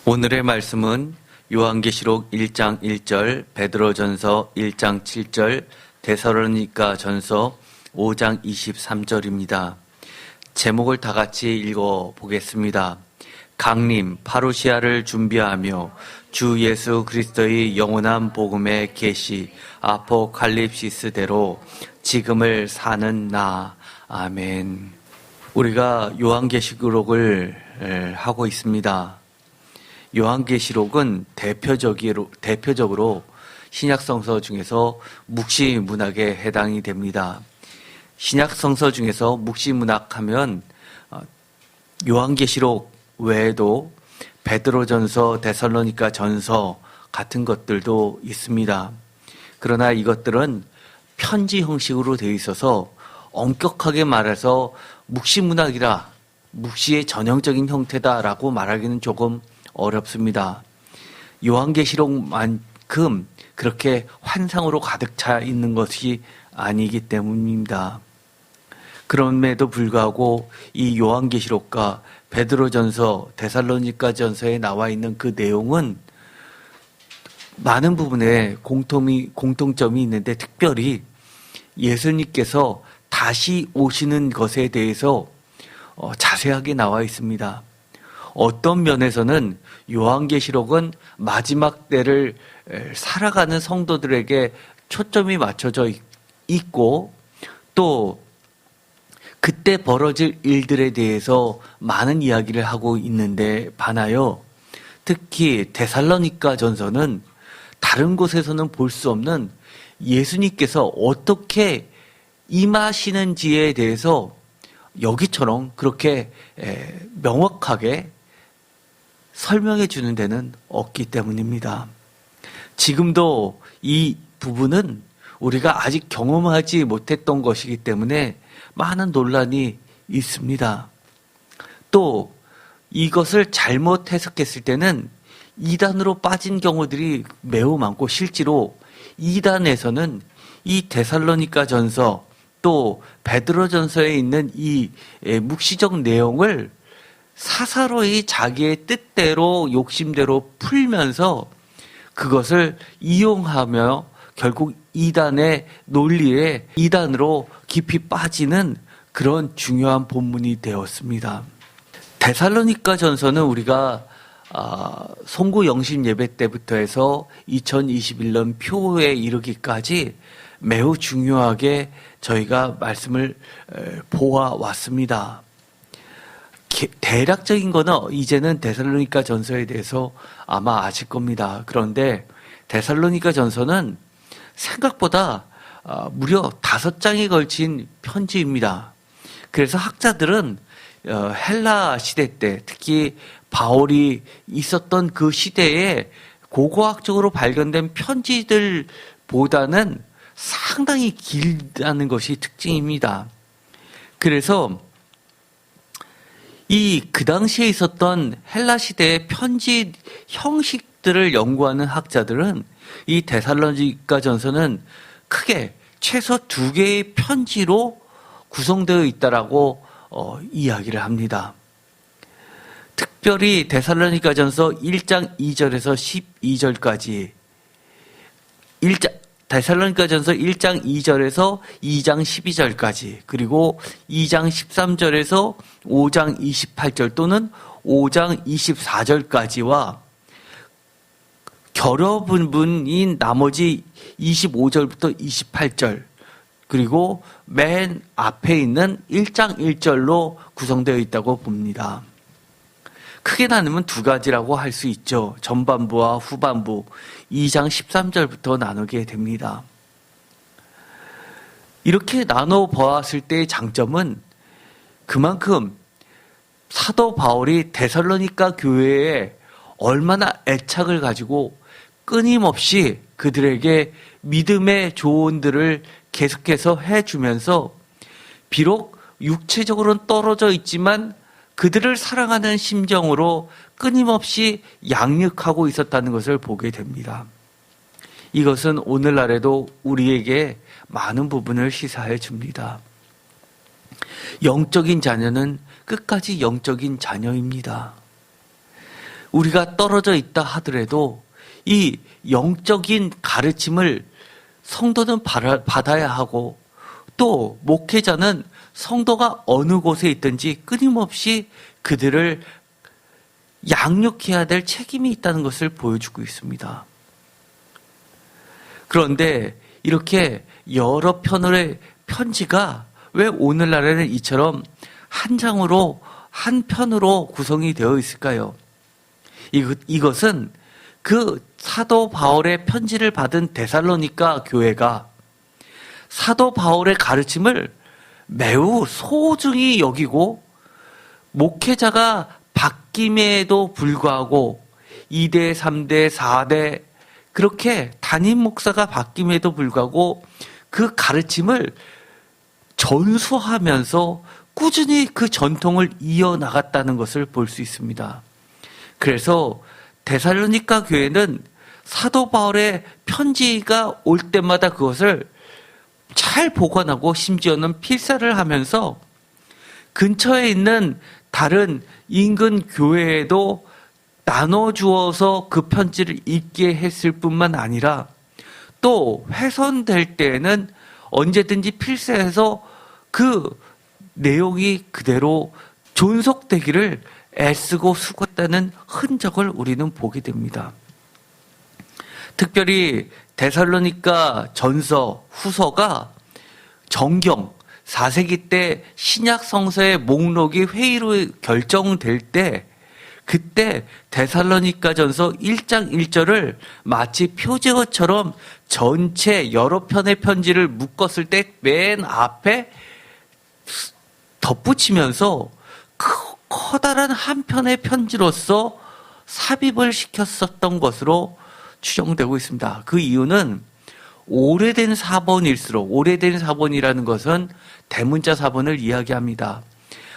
오늘의 말씀은 요한계시록 1장 1절, 베드로전서 1장 7절, 데살로니가전서 5장 23절입니다. 제목을 다 같이 읽어보겠습니다. 강림 파루시아를 준비하며 주 예수 그리스도의 영원한 복음의 계시 아포칼립시스대로 지금을 사는 나. 아멘. 우리가 요한계시록을 하고 있습니다. 요한계시록은 대표적으로 신약성서 중에서 묵시문학에 해당이 됩니다. 신약성서 중에서 묵시문학하면 요한계시록 외에도 베드로전서, 데살로니가전서 같은 것들도 있습니다. 그러나 이것들은 편지 형식으로 되어 있어서 엄격하게 말해서 묵시문학이라, 묵시의 전형적인 형태다라고 말하기는 조금 어렵습니다. 요한계시록만큼 그렇게 환상으로 가득 차 있는 것이 아니기 때문입니다. 그럼에도 불구하고 이 요한계시록과 베드로전서, 데살로니가전서에 나와 있는 그 내용은 많은 부분에 공통점이 있는데, 특별히 예수님께서 다시 오시는 것에 대해서 자세하게 나와 있습니다. 어떤 면에서는 요한계시록은 마지막 때를 살아가는 성도들에게 초점이 맞춰져 있고, 또 그때 벌어질 일들에 대해서 많은 이야기를 하고 있는데 반하여, 특히 데살로니가전서는 다른 곳에서는 볼 수 없는 예수님께서 어떻게 임하시는지에 대해서 여기처럼 그렇게 명확하게 설명해 주는 데는 없기 때문입니다. 지금도 이 부분은 우리가 아직 경험하지 못했던 것이기 때문에 많은 논란이 있습니다. 또 이것을 잘못 해석했을 때는 이단으로 빠진 경우들이 매우 많고, 실제로 이단에서는 이 데살로니가전서 또 베드로전서에 있는 이 묵시적 내용을 사사로이 자기의 뜻대로 욕심대로 풀면서 그것을 이용하며 결국 이단의 논리에 이단으로 깊이 빠지는 그런 중요한 본문이 되었습니다. 데살로니가전서는 우리가 송구 영신 예배 때부터 해서 2021년 표에 이르기까지 매우 중요하게 저희가 말씀을 보아왔습니다. 대략적인 거는 이제는 데살로니가전서에 대해서 아마 아실 겁니다. 그런데 데살로니가전서는 생각보다 무려 5장에 걸친 편지입니다. 그래서 학자들은 헬라 시대 때, 특히 바울이 있었던 그 시대에 고고학적으로 발견된 편지들보다는 상당히 길다는 것이 특징입니다. 그래서 그 당시에 있었던 헬라 시대의 편지 형식들을 연구하는 학자들은 이 데살로니가전서는 크게 최소 2개의 편지로 구성되어 있다라고 이야기를 합니다. 특별히 데살로니가전서 1장 2절에서 12절까지, 데살로니가전서 1장 2절에서 2장 12절까지, 그리고 2장 13절에서 5장 28절 또는 5장 24절까지와 결여 부분인 나머지 25절부터 28절, 그리고 맨 앞에 있는 1장 1절로 구성되어 있다고 봅니다. 크게 나누면 2가지라고 할 수 있죠. 전반부와 후반부, 2장 13절부터 나누게 됩니다. 이렇게 나눠 보았을 때의 장점은 그만큼 사도 바울이 데살로니가 교회에 얼마나 애착을 가지고 끊임없이 그들에게 믿음의 조언들을 계속해서 해주면서, 비록 육체적으로는 떨어져 있지만 그들을 사랑하는 심정으로 끊임없이 양육하고 있었다는 것을 보게 됩니다. 이것은 오늘날에도 우리에게 많은 부분을 시사해 줍니다. 영적인 자녀는 끝까지 영적인 자녀입니다. 우리가 떨어져 있다 하더라도 이 영적인 가르침을 성도는 받아야 하고, 또 목회자는 성도가 어느 곳에 있든지 끊임없이 그들을 양육해야 될 책임이 있다는 것을 보여주고 있습니다. 그런데 이렇게 여러 편의 편지가 왜 오늘날에는 이처럼 한 편으로 구성이 되어 있을까요? 이것은 그 사도 바울의 편지를 받은 데살로니가 교회가 사도 바울의 가르침을 매우 소중히 여기고, 목회자가 바뀜에도 불구하고 2대, 3대, 4대 그렇게 담임 목사가 바뀜에도 불구하고 그 가르침을 전수하면서 꾸준히 그 전통을 이어나갔다는 것을 볼 수 있습니다. 그래서 데살로니가 교회는 사도 바울의 편지가 올 때마다 그것을 잘 보관하고, 심지어는 필사를 하면서 근처에 있는 다른 인근 교회에도 나눠주어서 그 편지를 읽게 했을 뿐만 아니라, 또 훼손될 때에는 언제든지 필사해서 그 내용이 그대로 존속되기를 애쓰고 수고했다는 흔적을 우리는 보게 됩니다. 특별히 데살로니가 전서, 후서가 정경 4세기 때 신약 성서의 목록이 회의로 결정될 때, 그때 데살로니가 전서 1장 1절을 마치 표제어처럼 전체 여러 편의 편지를 묶었을 때 맨 앞에 덧붙이면서 커다란 한 편의 편지로서 삽입을 시켰었던 것으로 추정되고 있습니다. 그 이유는 오래된 사본일수록, 오래된 사본이라는 것은 대문자 사본을 이야기합니다.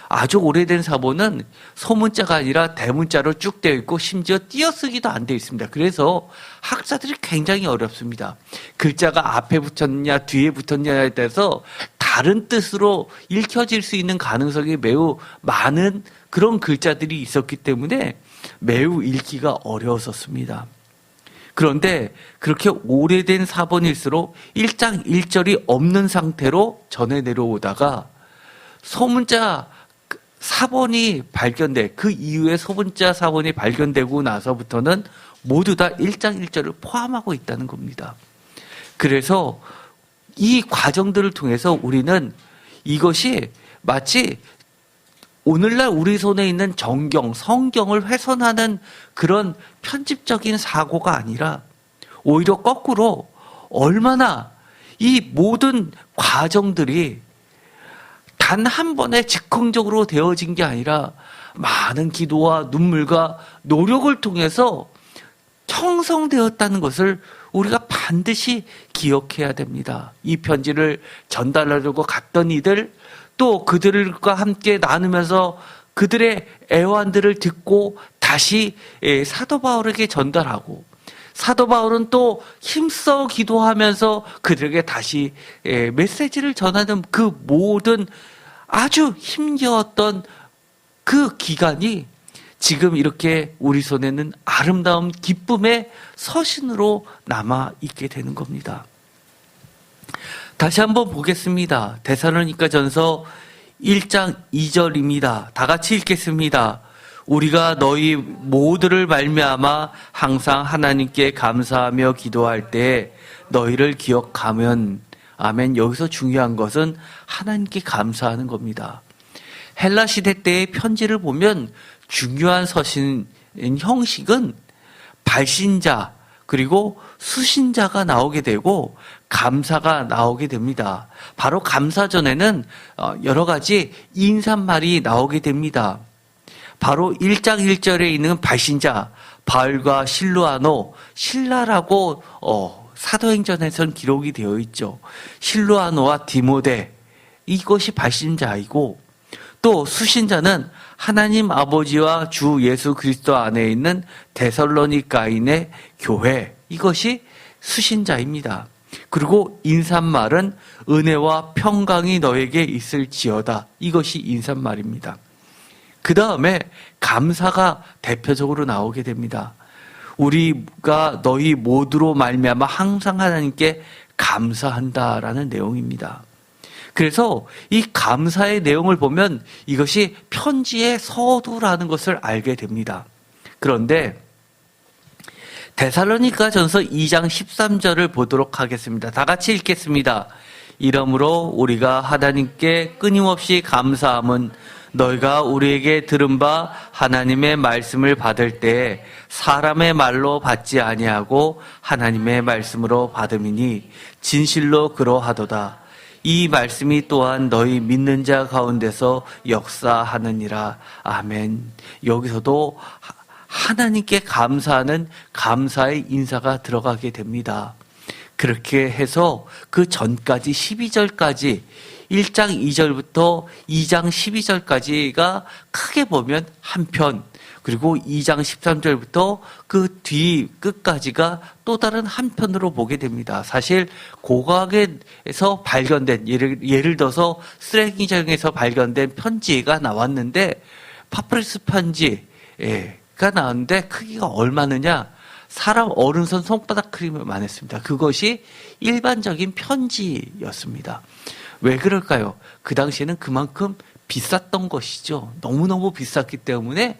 아주 오래된 사본은 소문자가 아니라 대문자로 쭉 되어 있고, 심지어 띄어쓰기도 안 되어 있습니다. 그래서 학자들이 굉장히 어렵습니다. 글자가 앞에 붙었냐 뒤에 붙었냐에 대해서 다른 뜻으로 읽혀질 수 있는 가능성이 매우 많은 그런 글자들이 있었기 때문에 매우 읽기가 어려웠었습니다. 그런데 그렇게 오래된 사본일수록 1장 1절이 없는 상태로 전해 내려오다가 소문자 사본이 그 이후에 소문자 사본이 발견되고 나서부터는 모두 다 1장 1절을 포함하고 있다는 겁니다. 그래서 이 과정들을 통해서 우리는 이것이 마치 오늘날 우리 손에 있는 정경, 성경을 훼손하는 그런 편집적인 사고가 아니라, 오히려 거꾸로 얼마나 이 모든 과정들이 단 한 번에 즉흥적으로 되어진 게 아니라 많은 기도와 눈물과 노력을 통해서 형성되었다는 것을 우리가 반드시 기억해야 됩니다. 이 편지를 전달하려고 갔던 이들, 또 그들과 함께 나누면서 그들의 애환들을 듣고 다시 사도 바울에게 전달하고, 사도 바울은 또 힘써 기도하면서 그들에게 다시 메시지를 전하는 그 모든 아주 힘겨웠던 그 기간이 지금 이렇게 우리 손에는 아름다운 기쁨의 서신으로 남아 있게 되는 겁니다. 다시 한번 보겠습니다. 데살로니가 전서 1장 2절입니다. 다 같이 읽겠습니다. 우리가 너희 모두를 말미암아 항상 하나님께 감사하며 기도할 때 너희를 기억하면, 아멘. 여기서 중요한 것은 하나님께 감사하는 겁니다. 헬라 시대 때의 편지를 보면 중요한 서신 형식은 발신자 그리고 수신자가 나오게 되고 감사가 나오게 됩니다. 바로 감사 전에는 여러 가지 인사말이 나오게 됩니다. 바로 1장 1절에 있는 발신자 바울과 실루아노, 실라라고 사도행전에선 기록이 되어 있죠. 실루아노와 디모데, 이것이 발신자이고, 또 수신자는 하나님 아버지와 주 예수 그리스도 안에 있는 데살로니가인의 교회, 이것이 수신자입니다. 그리고 인사말은 은혜와 평강이 너에게 있을지어다, 이것이 인사말입니다. 그 다음에 감사가 대표적으로 나오게 됩니다. 우리가 너희 모두로 말미암아 항상 하나님께 감사한다라는 내용입니다. 그래서 이 감사의 내용을 보면 이것이 편지의 서두라는 것을 알게 됩니다. 그런데 데살로니가전서 2장 13절을 보도록 하겠습니다. 다 같이 읽겠습니다. 이러므로 우리가 하나님께 끊임없이 감사함은 너희가 우리에게 들은 바 하나님의 말씀을 받을 때에 사람의 말로 받지 아니하고 하나님의 말씀으로 받음이니 진실로 그러하도다. 이 말씀이 또한 너희 믿는 자 가운데서 역사하느니라. 아멘. 여기서도 하나님께 감사하는 감사의 인사가 들어가게 됩니다. 그렇게 해서 그 전까지 12절까지 1장 2절부터 2장 12절까지가 크게 보면 한 편, 그리고 2장 13절부터 그 뒤 끝까지가 또 다른 한 편으로 보게 됩니다. 사실 고고학에서 발견된, 예를 들어서 쓰레기장에서 발견된 편지가 나왔는데, 파피루스 편지가 나왔는데 크기가 얼마느냐? 사람 어른손 손바닥 크기만 했습니다. 그것이 일반적인 편지였습니다. 왜 그럴까요? 그 당시에는 그만큼 비쌌던 것이죠. 너무너무 비쌌기 때문에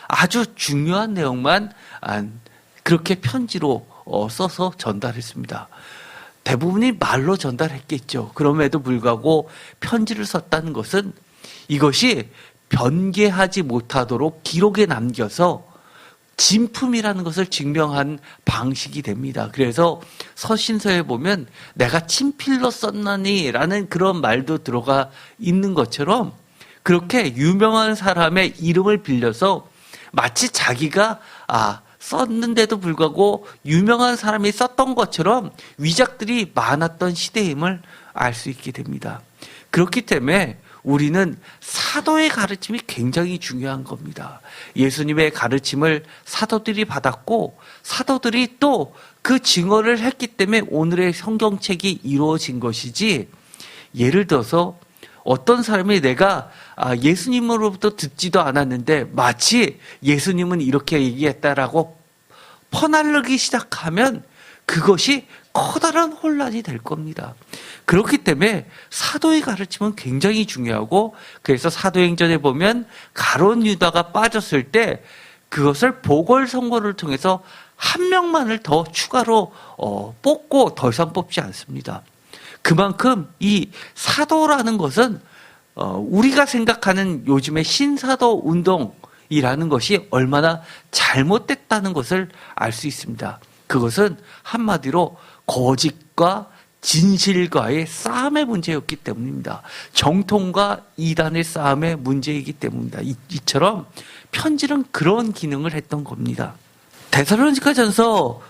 아주 중요한 내용만 그렇게 편지로 써서 전달했습니다. 대부분이 말로 전달했겠죠. 그럼에도 불구하고 편지를 썼다는 것은 이것이 변개하지 못하도록 기록에 남겨서 진품이라는 것을 증명한 방식이 됩니다. 그래서 서신서에 보면 내가 친필로 썼나니 라는 그런 말도 들어가 있는 것처럼 그렇게 유명한 사람의 이름을 빌려서 마치 자기가 썼는데도 불구하고 유명한 사람이 썼던 것처럼 위작들이 많았던 시대임을 알 수 있게 됩니다. 그렇기 때문에 우리는 사도의 가르침이 굉장히 중요한 겁니다. 예수님의 가르침을 사도들이 받았고 사도들이 또 그 증언을 했기 때문에 오늘의 성경책이 이루어진 것이지, 예를 들어서 어떤 사람이 내가 예수님으로부터 듣지도 않았는데 마치 예수님은 이렇게 얘기했다라고 퍼나르기 시작하면 그것이 커다란 혼란이 될 겁니다. 그렇기 때문에 사도의 가르침은 굉장히 중요하고, 그래서 사도행전에 보면 가룟 유다가 빠졌을 때 그것을 보궐선거를 통해서 한 명만을 더 추가로 뽑고 더 이상 뽑지 않습니다. 그만큼 이 사도라는 것은 우리가 생각하는 요즘의 신사도 운동이라는 것이 얼마나 잘못됐다는 것을 알 수 있습니다. 그것은 한마디로 거짓과 진실과의 싸움의 문제였기 때문입니다. 정통과 이단의 싸움의 문제이기 때문입니다. 이처럼 편지는 그런 기능을 했던 겁니다. 데살로니가전서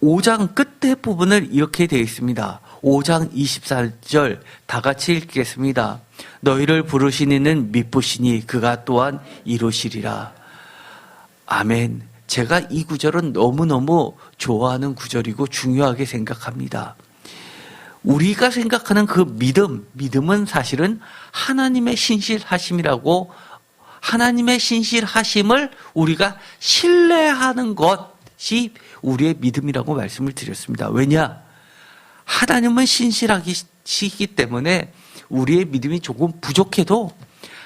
5장 끝에 부분을 이렇게 되어 있습니다. 5장 24절 다 같이 읽겠습니다. 너희를 부르신 이는 미쁘시니 그가 또한 이루시리라. 아멘. 제가 이 구절은 너무너무 좋아하는 구절이고 중요하게 생각합니다. 우리가 생각하는 그 믿음은 사실은 하나님의 신실하심이라고, 하나님의 신실하심을 우리가 신뢰하는 것이 우리의 믿음이라고 말씀을 드렸습니다. 왜냐? 하나님은 신실하시기 때문에 우리의 믿음이 조금 부족해도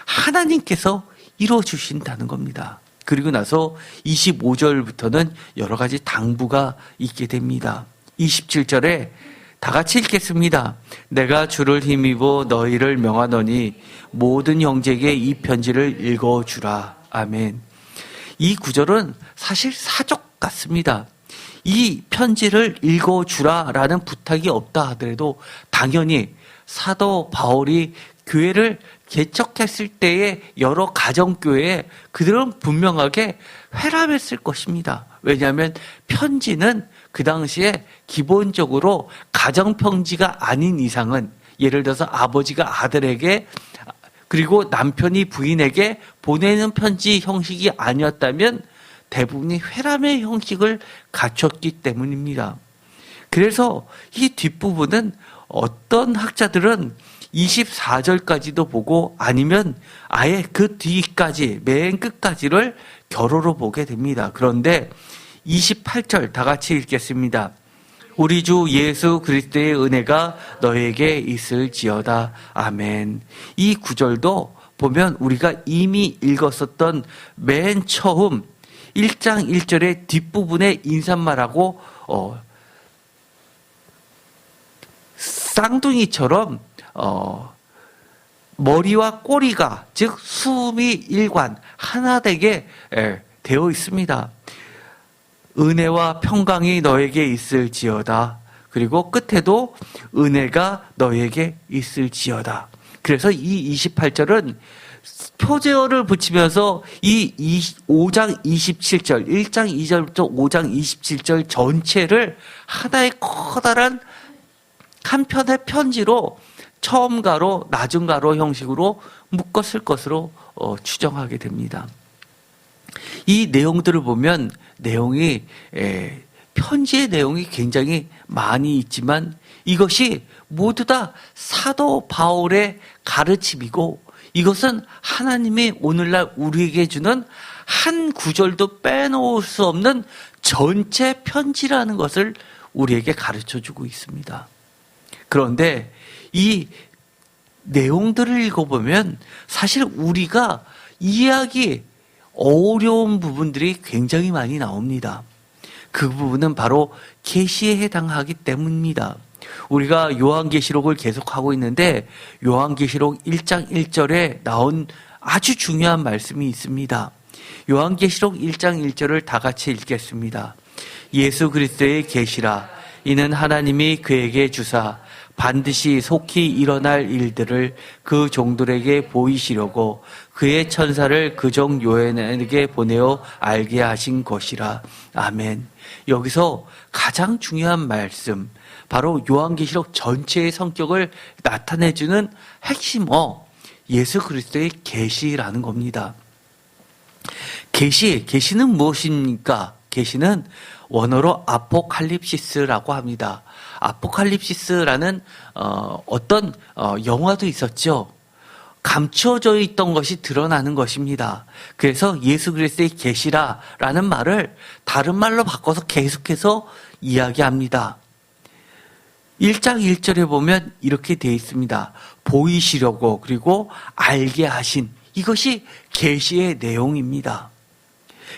하나님께서 이루어주신다는 겁니다. 그리고 나서 25절부터는 여러 가지 당부가 있게 됩니다. 27절에 다 같이 읽겠습니다. 내가 주를 힘입어 너희를 명하노니 모든 형제에게 이 편지를 읽어주라. 아멘. 이 구절은 사실 사적 같습니다. 이 편지를 읽어주라라는 부탁이 없다 하더라도 당연히 사도 바울이 교회를 개척했을 때의 여러 가정교회에 그들은 분명하게 회람했을 것입니다. 왜냐하면 편지는 그 당시에 기본적으로 가정편지가 아닌 이상은, 예를 들어서 아버지가 아들에게 그리고 남편이 부인에게 보내는 편지 형식이 아니었다면 대부분이 회람의 형식을 갖췄기 때문입니다. 그래서 이 뒷부분은 어떤 학자들은 24절까지도 보고 아니면 아예 그 뒤까지 맨 끝까지를 결호로 보게 됩니다. 그런데 28절 다 같이 읽겠습니다. 우리 주 예수 그리스도의 은혜가 너에게 있을지어다. 아멘. 이 구절도 보면 우리가 이미 읽었었던 맨 처음 1장 1절의 뒷부분의 인사말하고 쌍둥이처럼 머리와 꼬리가 즉 수미 일관 하나 되게 되어 있습니다. 은혜와 평강이 너에게 있을지어다. 그리고 끝에도 은혜가 너에게 있을지어다. 그래서 이 28절은 표제어를 붙이면서 이 5장 27절, 1장 2절부터 5장 27절 전체를 하나의 커다란 한 편의 편지로 처음 가로, 낮은 가로 형식으로 묶었을 것으로 추정하게 됩니다. 이 내용들을 보면 편지의 내용이 굉장히 많이 있지만 이것이 모두 다 사도 바울의 가르침이고 이것은 하나님이 오늘날 우리에게 주는 한 구절도 빼놓을 수 없는 전체 편지라는 것을 우리에게 가르쳐주고 있습니다. 그런데 이 내용들을 읽어보면 사실 우리가 이해하기 어려운 부분들이 굉장히 많이 나옵니다. 그 부분은 바로 계시에 해당하기 때문입니다. 우리가 요한계시록을 계속하고 있는데 요한계시록 1장 1절에 나온 아주 중요한 말씀이 있습니다. 요한계시록 1장 1절을 다 같이 읽겠습니다. 예수 그리스도의 계시라 이는 하나님이 그에게 주사 반드시 속히 일어날 일들을 그 종들에게 보이시려고 그의 천사를 그 종 요한에게 보내어 알게 하신 것이라. 아멘. 여기서 가장 중요한 말씀, 바로 요한계시록 전체의 성격을 나타내주는 핵심어 예수 그리스도의 계시라는 겁니다. 계시는 무엇입니까? 계시는 원어로 아포칼립시스라고 합니다. 아포칼립시스라는 어떤 영화도 있었죠. 감춰져 있던 것이 드러나는 것입니다. 그래서 예수 그리스도의 계시라라는 말을 다른 말로 바꿔서 계속해서 이야기합니다. 1장 1절에 보면 이렇게 되어 있습니다. 보이시려고 그리고 알게 하신, 이것이 계시의 내용입니다.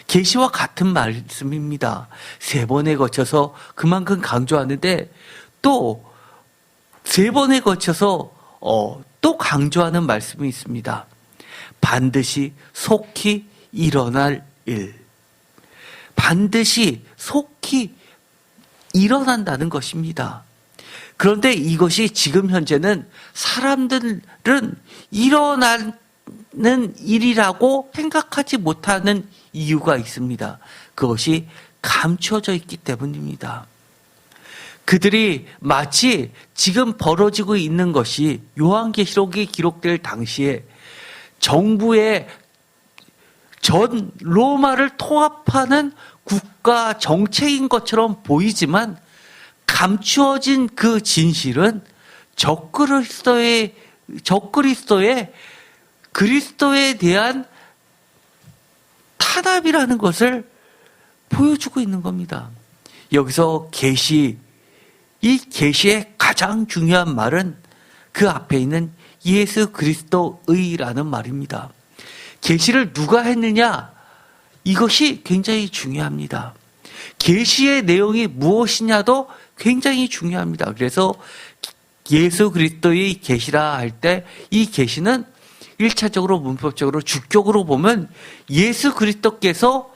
계시와 같은 말씀입니다. 3번에 거쳐서 그만큼 강조하는데 또 3번에 거쳐서 또 강조하는 말씀이 있습니다. 반드시 속히 일어날 일. 반드시 속히 일어난다는 것입니다. 그런데 이것이 지금 현재는 사람들은 일어나는 일이라고 생각하지 못하는 이유가 있습니다. 그것이 감춰져 있기 때문입니다. 그들이 마치 지금 벌어지고 있는 것이 요한계시록이 기록될 당시에 정부의 전 로마를 통합하는 국가 정책인 것처럼 보이지만 감추어진 그 진실은 적그리스도의 그리스도에 대한 탄압이라는 것을 보여주고 있는 겁니다. 여기서 이 계시의 가장 중요한 말은 그 앞에 있는 예수 그리스도의라는 말입니다. 계시를 누가 했느냐? 이것이 굉장히 중요합니다. 계시의 내용이 무엇이냐도 굉장히 중요합니다. 그래서 예수 그리스도의 계시라 할 때 이 계시는 1차적으로 문법적으로 주격으로 보면 예수 그리스도께서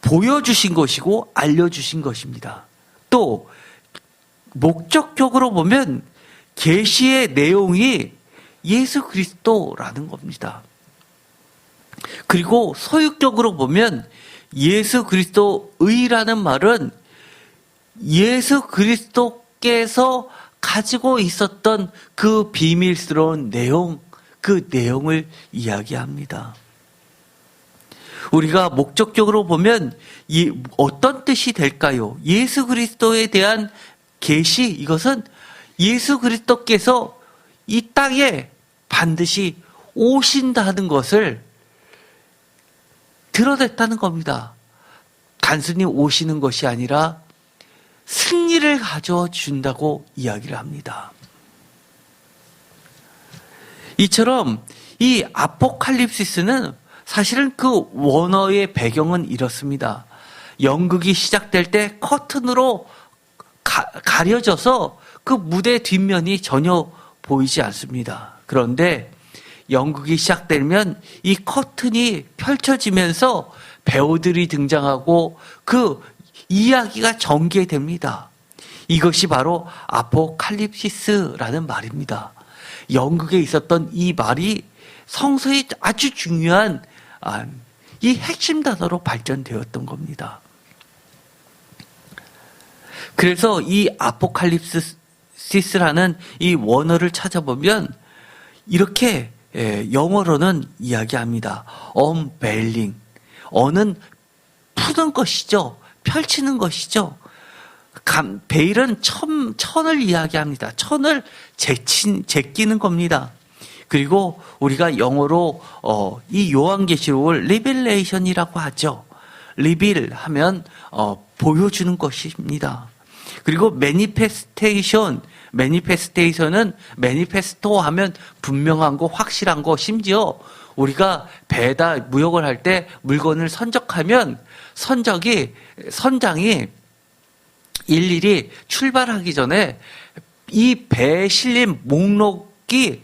보여주신 것이고 알려주신 것입니다. 또 목적격으로 보면 계시의 내용이 예수 그리스도라는 겁니다. 그리고 소유격으로 보면 예수 그리스도의라는 말은 예수 그리스도께서 가지고 있었던 그 비밀스러운 내용, 그 내용을 이야기합니다. 우리가 목적적으로 보면 어떤 뜻이 될까요? 예수 그리스도에 대한 계시, 이것은 예수 그리스도께서 이 땅에 반드시 오신다는 것을 드러냈다는 겁니다. 단순히 오시는 것이 아니라 승리를 가져와 준다고 이야기를 합니다. 이처럼 이 아포칼립시스는 사실은 그 원어의 배경은 이렇습니다. 연극이 시작될 때 커튼으로 가려져서 그 무대 뒷면이 전혀 보이지 않습니다. 그런데 연극이 시작되면 이 커튼이 펼쳐지면서 배우들이 등장하고 그 이야기가 전개됩니다. 이것이 바로 아포칼립시스라는 말입니다. 연극에 있었던 이 말이 성서의 아주 중요한 이 핵심 단어로 발전되었던 겁니다. 그래서 이 아포칼립시스라는 이 원어를 찾아보면 이렇게 영어로는 이야기합니다. unveiling. 어는 푸는 것이죠. 펼치는 것이죠. 베일은 천을 이야기합니다. 천을 제끼는 겁니다. 그리고 우리가 영어로 이 요한계시록을 리벨레이션이라고 하죠. 리빌 하면 보여주는 것입니다. 그리고 매니페스테이션은 매니페스토 하면 분명한 거, 확실한 거, 심지어 우리가 배에다 무역을 할 때 물건을 선적하면 선장이 일일이 출발하기 전에 이 배에 실린 목록이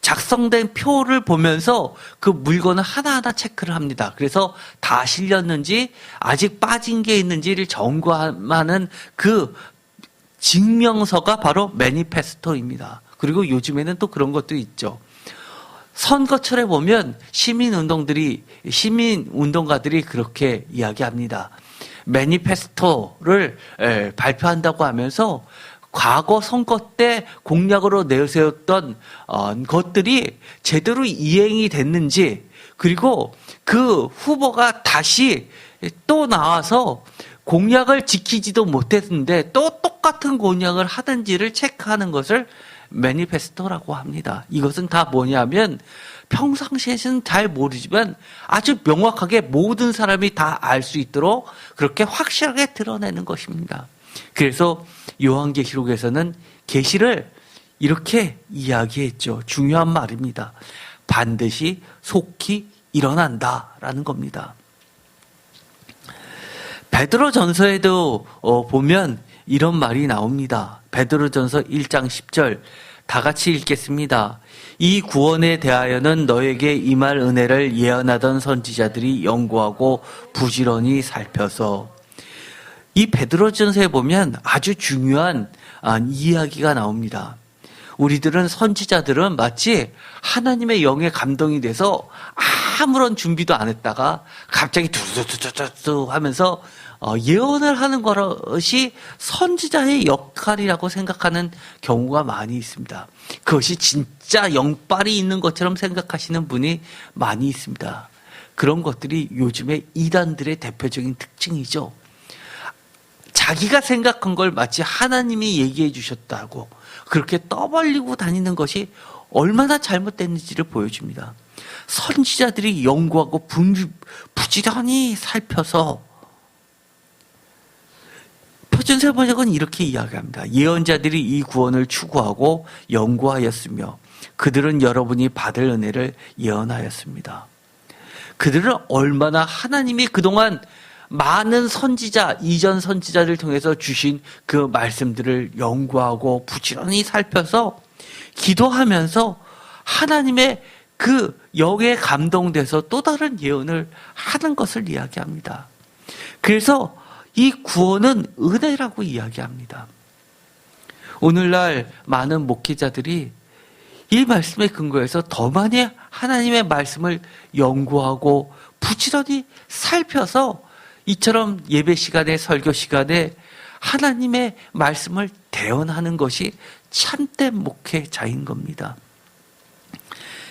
작성된 표를 보면서 그 물건을 하나하나 체크를 합니다. 그래서 다 실렸는지 아직 빠진 게 있는지를 점검하는 그 증명서가 바로 매니페스토입니다. 그리고 요즘에는 또 그런 것도 있죠. 선거철에 보면 시민운동가들이 그렇게 이야기합니다. 매니페스토를 발표한다고 하면서 과거 선거 때 공약으로 내세웠던 것들이 제대로 이행이 됐는지, 그리고 그 후보가 다시 또 나와서 공약을 지키지도 못했는데 또 똑같은 공약을 하든지를 체크하는 것을 매니페스토라고 합니다. 이것은 다 뭐냐면 평상시에는 잘 모르지만 아주 명확하게 모든 사람이 다 알 수 있도록 그렇게 확실하게 드러내는 것입니다. 그래서 요한계시록에서는 계시를 이렇게 이야기했죠. 중요한 말입니다. 반드시 속히 일어난다라는 겁니다. 베드로전서에도 보면 이런 말이 나옵니다. 베드로전서 1장 10절 다 같이 읽겠습니다. 이 구원에 대하여는 너에게 임할 은혜를 예언하던 선지자들이 연구하고 부지런히 살펴서. 이 베드로전서에 보면 아주 중요한 이야기가 나옵니다. 우리들은 선지자들은 마치 하나님의 영에 감동이 돼서 아무런 준비도 안 했다가 갑자기 두두두두두 하면서 예언을 하는 것이 선지자의 역할이라고 생각하는 경우가 많이 있습니다. 그것이 진짜 영빨이 있는 것처럼 생각하시는 분이 많이 있습니다. 그런 것들이 요즘의 이단들의 대표적인 특징이죠. 자기가 생각한 걸 마치 하나님이 얘기해 주셨다고 그렇게 떠벌리고 다니는 것이 얼마나 잘못됐는지를 보여줍니다. 선지자들이 연구하고 부지런히 살펴서, 표준세 번역은 이렇게 이야기합니다. 예언자들이 이 구원을 추구하고 연구하였으며 그들은 여러분이 받을 은혜를 예언하였습니다. 그들은 얼마나 하나님이 그동안 많은 선지자, 이전 선지자를 통해서 주신 그 말씀들을 연구하고 부지런히 살펴서 기도하면서 하나님의 그 영에 감동돼서 또 다른 예언을 하는 것을 이야기합니다. 그래서 이 구원은 은혜라고 이야기합니다. 오늘날 많은 목회자들이 이 말씀에 근거해서 더 많이 하나님의 말씀을 연구하고 부지런히 살펴서 이처럼 예배 시간에, 설교 시간에 하나님의 말씀을 대언하는 것이 참된 목회자인 겁니다.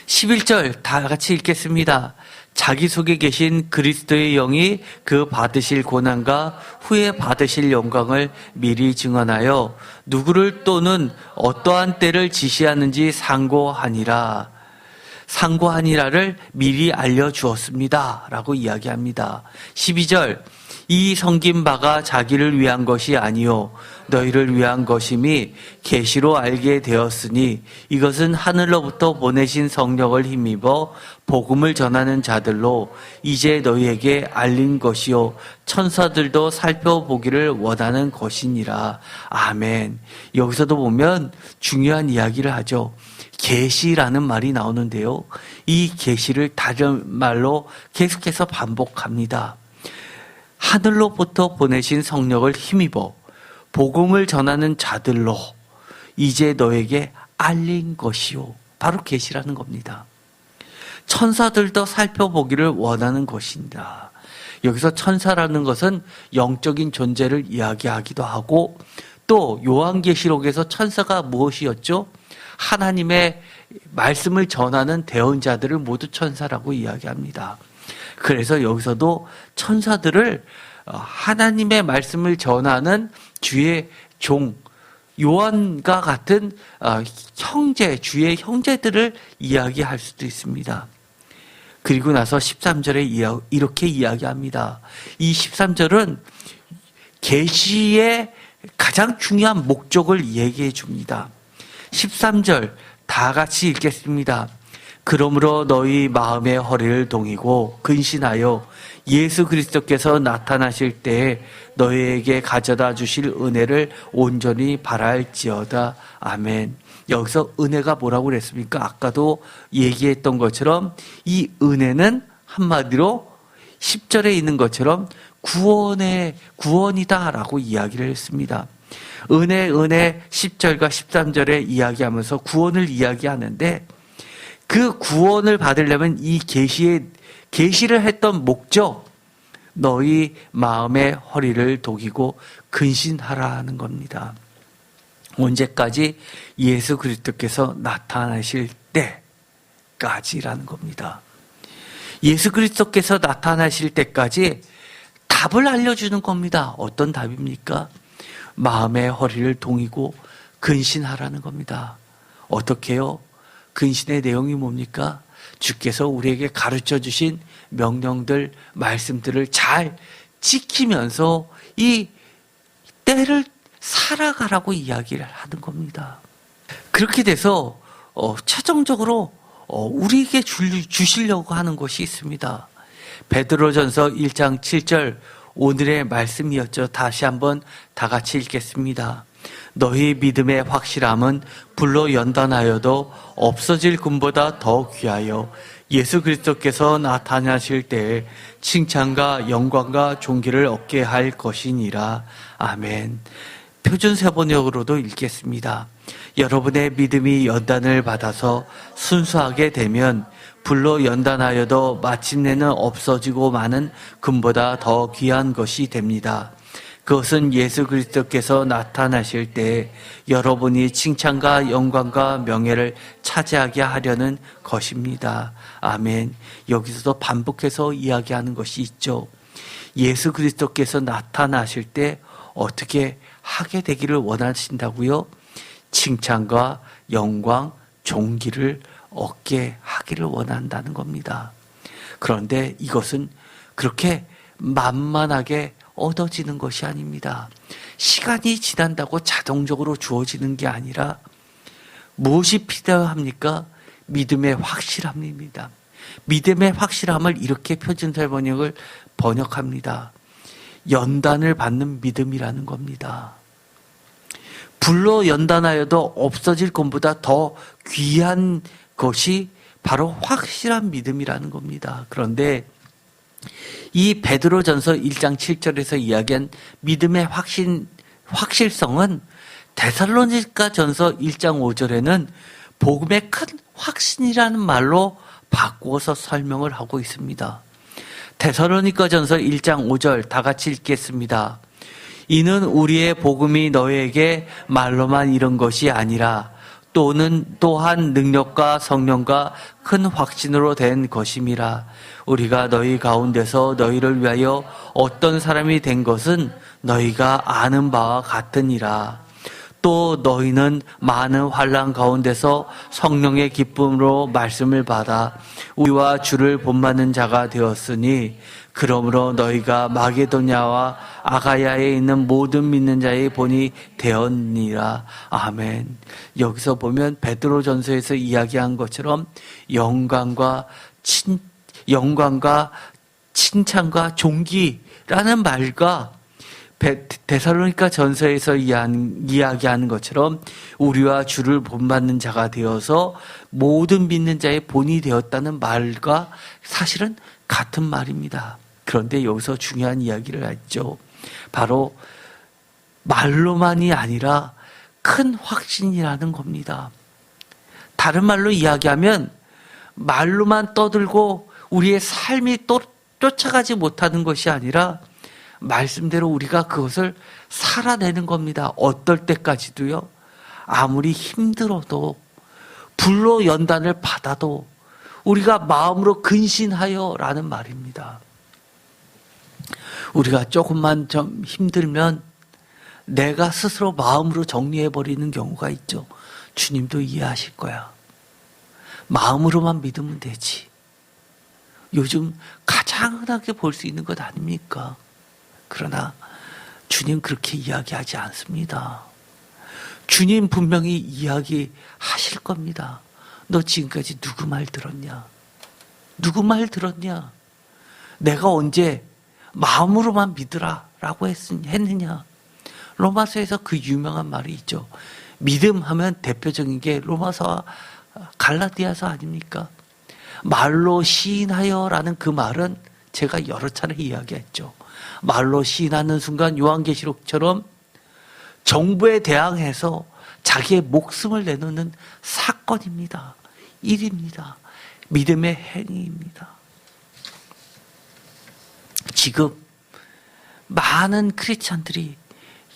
11절 다 같이 읽겠습니다. 자기 속에 계신 그리스도의 영이 그 받으실 고난과 후에 받으실 영광을 미리 증언하여 누구를 또는 어떠한 때를 지시하는지 상고하니라를 미리 알려주었습니다. 라고 이야기합니다. 12절, 이 섬긴 바가 자기를 위한 것이 아니요 너희를 위한 것임이 계시로 알게 되었으니 이것은 하늘로부터 보내신 성령을 힘입어 복음을 전하는 자들로 이제 너희에게 알린 것이요 천사들도 살펴보기를 원하는 것이니라. 아멘. 여기서도 보면 중요한 이야기를 하죠. 계시라는 말이 나오는데요. 이 계시를 다른 말로 계속해서 반복합니다. 하늘로부터 보내신 성령을 힘입어 복음을 전하는 자들로 이제 너에게 알린 것이요. 바로 계시라는 겁니다. 천사들도 살펴보기를 원하는 것입니다. 여기서 천사라는 것은 영적인 존재를 이야기하기도 하고 또 요한계시록에서 천사가 무엇이었죠? 하나님의 말씀을 전하는 대언자들을 모두 천사라고 이야기합니다. 그래서 여기서도 천사들을 하나님의 말씀을 전하는 주의 종, 요한과 같은 주의 형제들을 이야기할 수도 있습니다. 그리고 나서 13절에 이렇게 이야기합니다. 이 13절은 계시의 가장 중요한 목적을 얘기해 줍니다. 13절 다 같이 읽겠습니다. 그러므로 너희 마음의 허리를 동이고 근신하여 예수 그리스도께서 나타나실 때에 너희에게 가져다 주실 은혜를 온전히 바랄지어다. 아멘. 여기서 은혜가 뭐라고 그랬습니까? 아까도 얘기했던 것처럼 이 은혜는 한마디로 10절에 있는 것처럼 구원이다라고 이야기를 했습니다. 은혜 10절과 13절에 이야기하면서 구원을 이야기하는데 그 구원을 받으려면 이 계시를 했던 목적, 너희 마음의 허리를 독이고 근신하라는 겁니다. 언제까지? 예수 그리스도께서 나타나실 때까지라는 겁니다. 예수 그리스도께서 나타나실 때까지 답을 알려주는 겁니다. 어떤 답입니까? 마음의 허리를 동이고 근신하라는 겁니다. 어떻게요? 근신의 내용이 뭡니까? 주께서 우리에게 가르쳐 주신 명령들, 말씀들을 잘 지키면서 이 때를 살아가라고 이야기를 하는 겁니다. 그렇게 돼서 최종적으로 우리에게 주시려고 하는 것이 있습니다. 베드로전서 1장 7절 오늘의 말씀이었죠. 다시 한번 다 같이 읽겠습니다. 너희 믿음의 확실함은 불로 연단하여도 없어질 금보다 더 귀하여 예수 그리스도께서 나타나실 때에 칭찬과 영광과 존귀를 얻게 할 것이니라. 아멘. 표준세번역으로도 읽겠습니다. 여러분의 믿음이 연단을 받아서 순수하게 되면 불로 연단하여도 마침내는 없어지고 마는 금보다 더 귀한 것이 됩니다. 그것은 예수 그리스도께서 나타나실 때 여러분이 칭찬과 영광과 명예를 차지하게 하려는 것입니다. 아멘. 여기서도 반복해서 이야기하는 것이 있죠. 예수 그리스도께서 나타나실 때 어떻게 하게 되기를 원하신다고요? 칭찬과 영광, 존귀를 얻게 하기를 원한다는 겁니다. 그런데 이것은 그렇게 만만하게 얻어지는 것이 아닙니다. 시간이 지난다고 자동적으로 주어지는 게 아니라 무엇이 필요합니까? 믿음의 확실함입니다. 믿음의 확실함을 이렇게 표준세번역을 번역합니다. 연단을 받는 믿음이라는 겁니다. 불로 연단하여도 없어질 것보다 더 귀한 것이 바로 확실한 믿음이라는 겁니다. 그런데 이 베드로전서 1장 7절에서 이야기한 믿음의 확실성은 데살로니가전서 1장 5절에는 복음의 큰 확신이라는 말로 바꾸어서 설명을 하고 있습니다. 데살로니가전서 1장 5절 다 같이 읽겠습니다. 이는 우리의 복음이 너희에게 말로만 이른 것이 아니라 또한 능력과 성령과 큰 확신으로 된 것임이라. 우리가 너희 가운데서 너희를 위하여 어떤 사람이 된 것은 너희가 아는 바와 같으니라. 또 너희는 많은 환난 가운데서 성령의 기쁨으로 말씀을 받아 우리와 주를 본받는 자가 되었으니, 그러므로 너희가 마게도냐와 아가야에 있는 모든 믿는 자의 본이 되었니라. 아멘. 여기서 보면 베드로전서에서 이야기한 것처럼 영광과 칭찬과 존귀라는 말과 데살로니가 전서에서 이야기하는 것처럼 우리와 주를 본받는 자가 되어서 모든 믿는 자의 본이 되었다는 말과 사실은 같은 말입니다. 그런데 여기서 중요한 이야기를 했죠. 바로 말로만이 아니라 큰 확신이라는 겁니다. 다른 말로 이야기하면 말로만 떠들고 우리의 삶이 또 쫓아가지 못하는 것이 아니라 말씀대로 우리가 그것을 살아내는 겁니다. 어떨 때까지도요. 아무리 힘들어도, 불로 연단을 받아도 우리가 마음으로 근신하여 라는 말입니다. 우리가 조금만 좀 힘들면 내가 스스로 마음으로 정리해버리는 경우가 있죠. 주님도 이해하실 거야. 마음으로만 믿으면 되지. 요즘 가장 흔하게 볼 수 있는 것 아닙니까? 그러나 주님 그렇게 이야기하지 않습니다. 주님 분명히 이야기하실 겁니다. 너 지금까지 누구 말 들었냐? 누구 말 들었냐? 내가 언제 마음으로만 믿으라 라고 했느냐? 로마서에서 그 유명한 말이 있죠. 믿음 하면 대표적인 게 로마서와 갈라디아서 아닙니까? 말로 시인하여 라는 그 말은 제가 여러 차례 이야기했죠. 말로 시인하는 순간 요한계시록처럼 정부에 대항해서 자기의 목숨을 내놓는 사건입니다. 일입니다. 믿음의 행위입니다. 지금 많은 크리스찬들이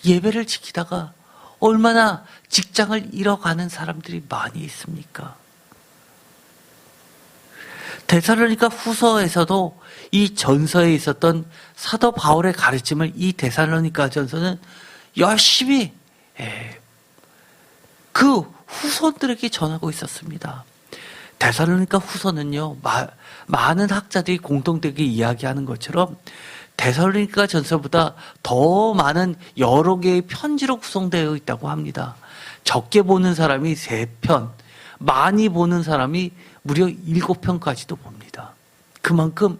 예배를 지키다가 얼마나 직장을 잃어가는 사람들이 많이 있습니까? 데살로니가 후서에서도 이 전서에 있었던 사도 바울의 가르침을 이 데살로니가 전서는 열심히 그 후손들에게 전하고 있었습니다. 데살로니가 후서는요, 많은 학자들이 공통되게 이야기하는 것처럼 데살로니가 전서보다 더 많은 여러 개의 편지로 구성되어 있다고 합니다. 적게 보는 사람이 3편, 많이 보는 사람이 무려 7편까지도 봅니다. 그만큼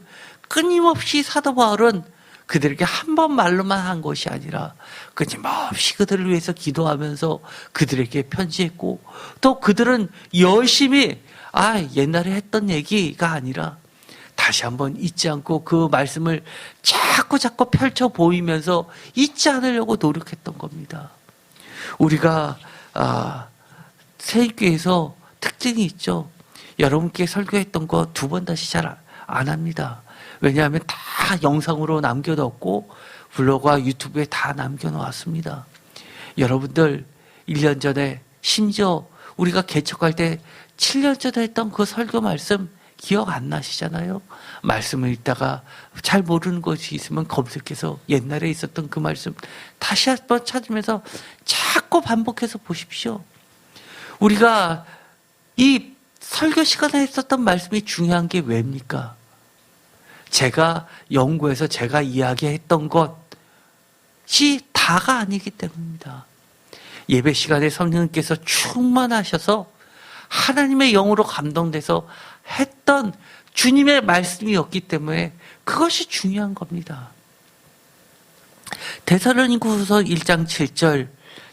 끊임없이 사도 바울은 그들에게 한 번 말로만 한 것이 아니라 끊임없이 그들을 위해서 기도하면서 그들에게 편지했고, 또 그들은 열심히 옛날에 했던 얘기가 아니라 다시 한번 잊지 않고 그 말씀을 자꾸 펼쳐 보이면서 잊지 않으려고 노력했던 겁니다. 우리가 세일교회에서 특징이 있죠. 여러분께 설교했던 거 2번 다시 잘 안 합니다. 왜냐하면 다 영상으로 남겨놓고 블로그와 유튜브에 다 남겨놓았습니다. 여러분들 1년 전에, 심지어 우리가 개척할 때 7년 전에 했던 그 설교 말씀 기억 안 나시잖아요. 말씀을 읽다가 잘 모르는 것이 있으면 검색해서 옛날에 있었던 그 말씀 다시 한번 찾으면서 자꾸 반복해서 보십시오. 우리가 이 설교 시간에 했었던 말씀이 중요한 게 왜입니까? 제가 연구해서 제가 이야기했던 것이 다가 아니기 때문입니다. 예배 시간에 성령님께서 충만하셔서 하나님의 영으로 감동돼서 했던 주님의 말씀이었기 때문에 그것이 중요한 겁니다. 데살로니가후서 1장 7절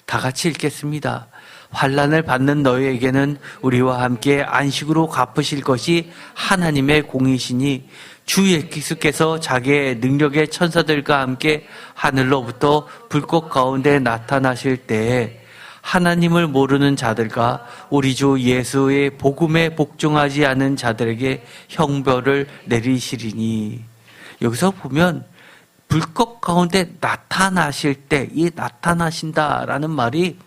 다 같이 읽겠습니다. 환난을 받는 너희에게는 우리와 함께 안식으로 갚으실 것이 하나님의 공이시니 주 예수께서 자기의 능력의 천사들과 함께 하늘로부터 불꽃 가운데 나타나실 때에 하나님을 모르는 자들과 우리 주 예수의 복음에 복종하지 않은 자들에게 형벌을 내리시리니. 여기서 보면 불꽃 가운데 나타나실 때, 이 나타나신다라는 말이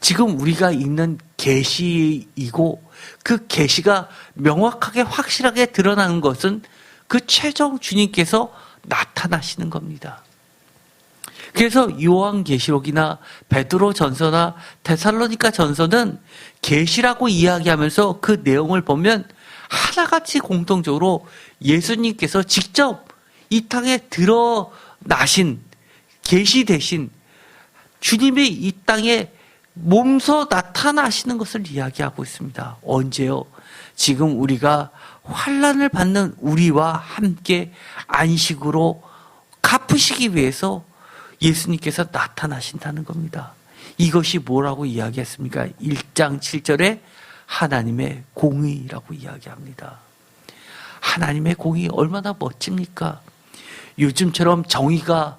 지금 우리가 읽는 계시이고 그 계시가 명확하게 확실하게 드러나는 것은 그 최종 주님께서 나타나시는 겁니다. 그래서 요한계시록이나 베드로전서나 데살로니가 전서는 계시라고 이야기하면서 그 내용을 보면 하나같이 공통적으로 예수님께서 직접 이 땅에 드러나신 계시되신 주님이 이 땅에 몸소 나타나시는 것을 이야기하고 있습니다. 언제요? 지금 우리가 환난을 받는 우리와 함께 안식으로 갚으시기 위해서 예수님께서 나타나신다는 겁니다. 이것이 뭐라고 이야기했습니까? 1장 7절에 하나님의 공의라고 이야기합니다. 하나님의 공의 얼마나 멋집니까? 요즘처럼 정의와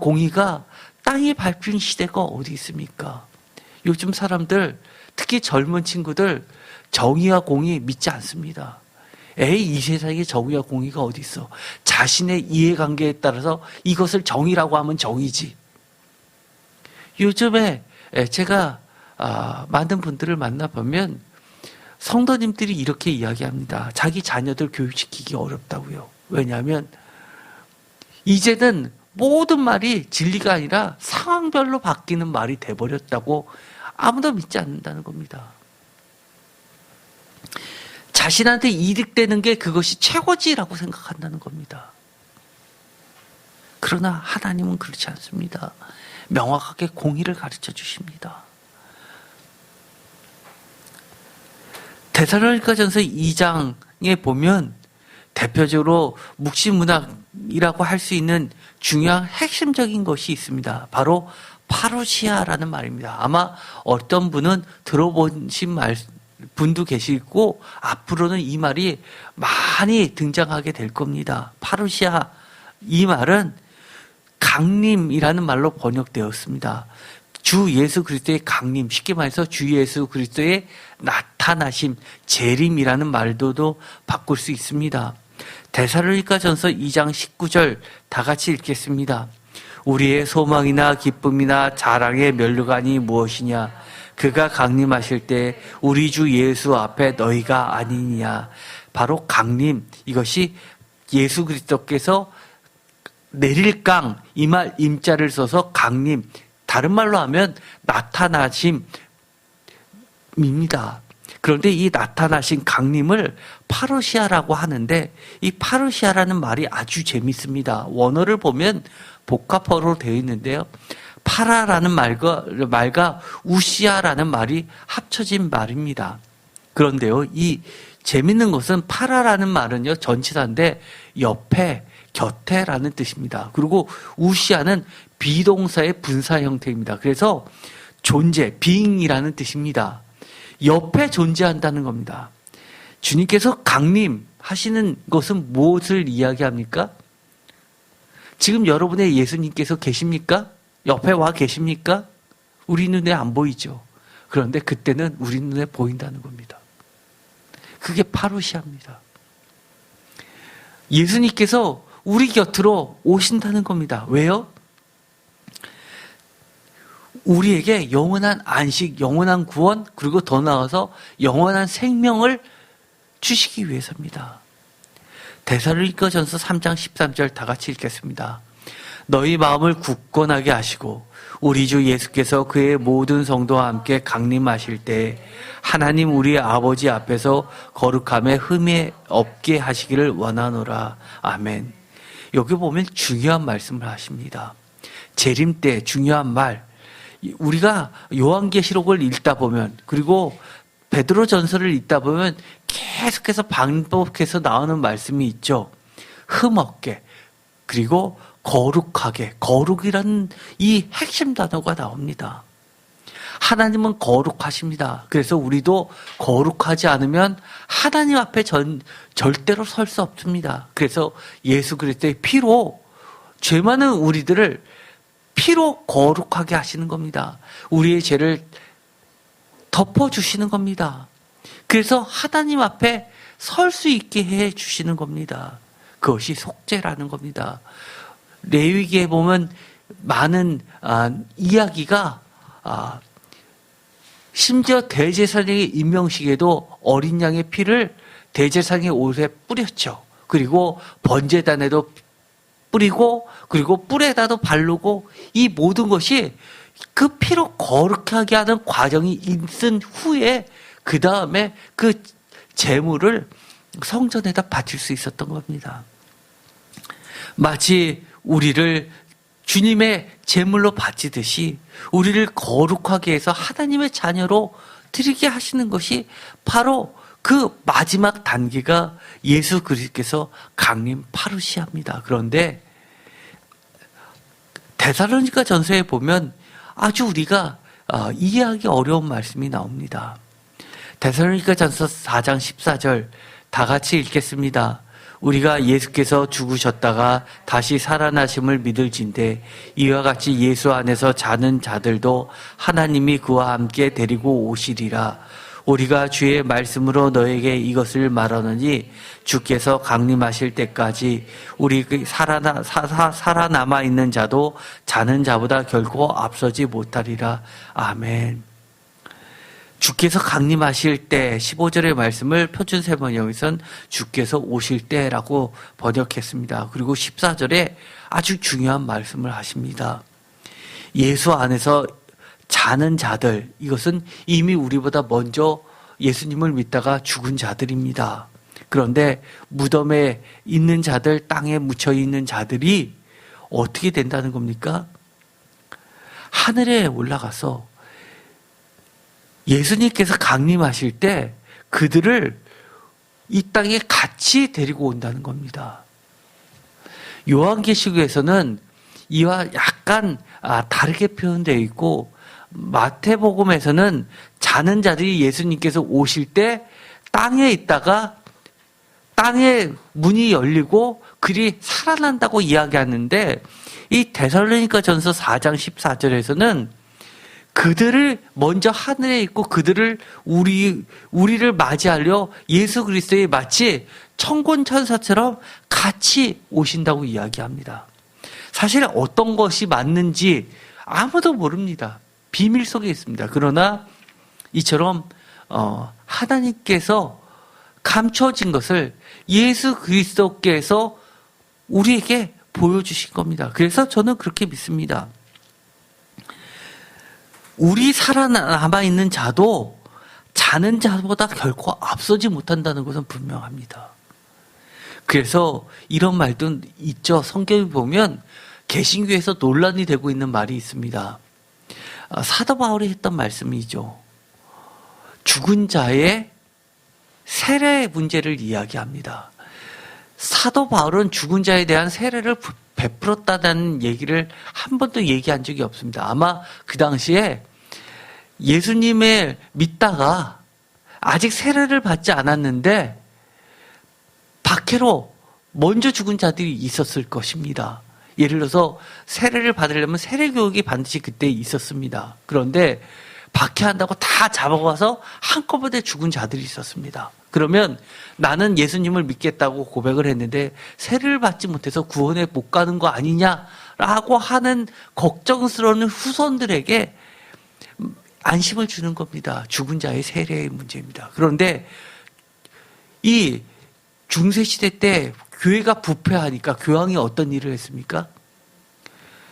공의가 땅에 밟힌 시대가 어디 있습니까? 요즘 사람들, 특히 젊은 친구들 정의와 공의 믿지 않습니다. 이 세상에 정의와 공의가 어디 있어? 자신의 이해관계에 따라서 이것을 정의라고 하면 정의지. 요즘에 제가 많은 분들을 만나보면 성도님들이 이렇게 이야기합니다. 자기 자녀들 교육시키기 어렵다고요. 왜냐하면 이제는 모든 말이 진리가 아니라 상황별로 바뀌는 말이 돼버렸다고 아무도 믿지 않는다는 겁니다. 자신한테 이득되는 게 그것이 최고지라고 생각한다는 겁니다. 그러나 하나님은 그렇지 않습니다. 명확하게 공의를 가르쳐 주십니다. 데살로니가전서 2장에 보면 대표적으로 묵시문학이라고 할 수 있는 중요한 핵심적인 것이 있습니다. 바로 파루시아라는 말입니다. 아마 어떤 분은 들어보신 분도 계시고 앞으로는 이 말이 많이 등장하게 될 겁니다. 파루시아, 이 말은 강림이라는 말로 번역되었습니다. 주 예수 그리스도의 강림, 쉽게 말해서 주 예수 그리스도의 나타나심, 재림이라는 말도도 바꿀 수 있습니다. 데살로니가전서 2장 19절 다 같이 읽겠습니다. 우리의 소망이나 기쁨이나 자랑의 면류관이 무엇이냐? 그가 강림하실 때 우리 주 예수 앞에 너희가 아니냐? 바로 강림, 이것이 예수 그리스도께서 내릴 강, 이 말 임자를 써서 강림, 다른 말로 하면 나타나심입니다. 그런데 이 나타나신 강림을 파루시아라고 하는데 이 파루시아라는 말이 아주 재밌습니다. 원어를 보면 복합어로 되어 있는데요. 파라라는 말과 우시아라는 말이 합쳐진 말입니다. 그런데요, 이 재밌는 것은 파라라는 말은요, 전치사인데 옆에, 곁에라는 뜻입니다. 그리고 우시아는 비동사의 분사 형태입니다. 그래서 존재, being이라는 뜻입니다. 옆에 존재한다는 겁니다. 주님께서 강림하시는 것은 무엇을 이야기합니까? 지금 여러분의 예수님께서 계십니까? 옆에 와 계십니까? 우리 눈에 안 보이죠. 그런데 그때는 우리 눈에 보인다는 겁니다. 그게 파루시아입니다. 예수님께서 우리 곁으로 오신다는 겁니다. 왜요? 우리에게 영원한 안식, 영원한 구원, 그리고 더 나아가서 영원한 생명을 주시기 위해서입니다. 데살로니가전서 3장 13절 다 같이 읽겠습니다. 너희 마음을 굳건하게 하시고 우리 주 예수께서 그의 모든 성도와 함께 강림하실 때 하나님 우리 아버지 앞에서 거룩함에 흠이 없게 하시기를 원하노라. 아멘. 여기 보면 중요한 말씀을 하십니다. 재림 때 중요한 말. 우리가 요한계시록을 읽다 보면, 그리고 베드로전서를 읽다 보면 계속해서 반복해서 나오는 말씀이 있죠. 흠 없게, 그리고 거룩하게, 거룩이라는 이 핵심 단어가 나옵니다. 하나님은 거룩하십니다. 그래서 우리도 거룩하지 않으면 하나님 앞에 절대로 설 수 없습니다. 그래서 예수 그리스도의 피로 죄 많은 우리들을 피로 거룩하게 하시는 겁니다. 우리의 죄를 덮어주시는 겁니다. 그래서 하나님 앞에 설 수 있게 해 주시는 겁니다. 그것이 속죄라는 겁니다. 레위기에 보면 많은 이야기가 심지어 대제사장의 임명식에도 어린 양의 피를 대제사장의 옷에 뿌렸죠. 그리고 번제단에도 뿌리고, 그리고 뿔에다도 바르고, 이 모든 것이 그 피로 거룩하게 하는 과정이 있은 후에 그 다음에 그 제물을 성전에다 바칠 수 있었던 겁니다. 마치 우리를 주님의 제물로 바치듯이 우리를 거룩하게 해서 하나님의 자녀로 드리게 하시는 것이 바로 그 마지막 단계가 예수 그리스도께서 강림 파루시아입니다. 그런데 데살로니가 전서에 보면 아주 우리가 이해하기 어려운 말씀이 나옵니다. 데살로니가 전서 4장 14절 다 같이 읽겠습니다. 우리가 예수께서 죽으셨다가 다시 살아나심을 믿을진대 이와 같이 예수 안에서 자는 자들도 하나님이 그와 함께 데리고 오시리라. 우리가 주의 말씀으로 너에게 이것을 말하노니 주께서 강림하실 때까지 우리 살아남아 있는 자도 자는 자보다 결코 앞서지 못하리라. 아멘. 주께서 강림하실 때 15절의 말씀을 표준세번역에서는 주께서 오실 때라고 번역했습니다. 그리고 14절에 아주 중요한 말씀을 하십니다. 예수 안에서 자는 자들, 이것은 이미 우리보다 먼저 예수님을 믿다가 죽은 자들입니다. 그런데 무덤에 있는 자들, 땅에 묻혀 있는 자들이 어떻게 된다는 겁니까? 하늘에 올라가서 예수님께서 강림하실 때 그들을 이 땅에 같이 데리고 온다는 겁니다. 요한계시록에서는 이와 약간 다르게 표현되어 있고 마태복음에서는 자는 자들이 예수님께서 오실 때 땅에 있다가 땅에 문이 열리고 그들이 살아난다고 이야기하는데 이 데살로니가 전서 4장 14절에서는 그들을 먼저 하늘에 있고 그들을 우리를 맞이하려 예수 그리스도의 마치 천군 천사처럼 같이 오신다고 이야기합니다. 사실 어떤 것이 맞는지 아무도 모릅니다. 비밀 속에 있습니다. 그러나 이처럼 하나님께서 감춰진 것을 예수 그리스도께서 우리에게 보여주신 겁니다. 그래서 저는 그렇게 믿습니다. 우리 살아남아 있는 자도 자는 자보다 결코 앞서지 못한다는 것은 분명합니다. 그래서 이런 말도 있죠. 성경에 보면 개신교에서 논란이 되고 있는 말이 있습니다. 사도 바울이 했던 말씀이죠. 죽은 자의 세례 문제를 이야기합니다. 사도 바울은 죽은 자에 대한 세례를 베풀었다는 얘기를 한 번도 얘기한 적이 없습니다. 아마 그 당시에 예수님을 믿다가 아직 세례를 받지 않았는데 박해로 먼저 죽은 자들이 있었을 것입니다. 예를 들어서 세례를 받으려면 세례교육이 반드시 그때 있었습니다. 그런데 박해한다고 다 잡아가서 한꺼번에 죽은 자들이 있었습니다. 그러면 나는 예수님을 믿겠다고 고백을 했는데 세례를 받지 못해서 구원에 못 가는 거 아니냐라고 하는 걱정스러운 후손들에게 안심을 주는 겁니다. 죽은 자의 세례의 문제입니다. 그런데 이 중세시대 때 교회가 부패하니까 교황이 어떤 일을 했습니까?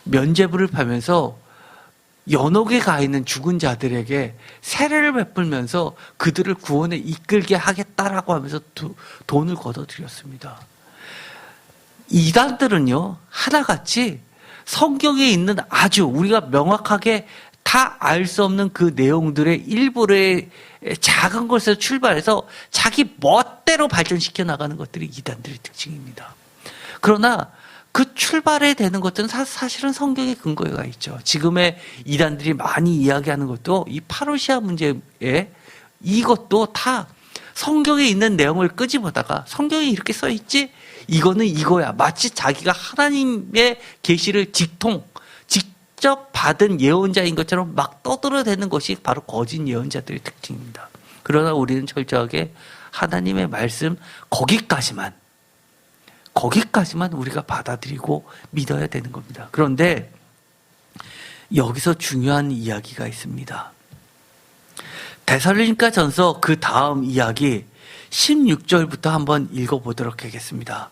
면죄부를 팔면서 연옥에 가 있는 죽은 자들에게 세례를 베풀면서 그들을 구원에 이끌게 하겠다라고 하면서 돈을 걷어들였습니다. 이단들은요, 하나같이 성경에 있는 아주 우리가 명확하게 다 알 수 없는 그 내용들의 일부의 작은 것에서 출발해서 자기 멋대로 발전시켜 나가는 것들이 이단들의 특징입니다. 그러나 그 출발에 되는 것들은 사실은 성경에 근거가 있죠. 지금의 이단들이 많이 이야기하는 것도 이 파루시아 문제에 이것도 다 성경에 있는 내용을 끄집어다가 성경에 이렇게 써 있지? 이거는 이거야. 마치 자기가 하나님의 계시를 직접 받은 예언자인 것처럼 막 떠들어대는 것이 바로 거짓 예언자들의 특징입니다. 그러나 우리는 철저하게 하나님의 말씀 거기까지만 우리가 받아들이고 믿어야 되는 겁니다. 그런데 여기서 중요한 이야기가 있습니다. 데살로니가전서 그 다음 이야기 16절부터 한번 읽어보도록 하겠습니다.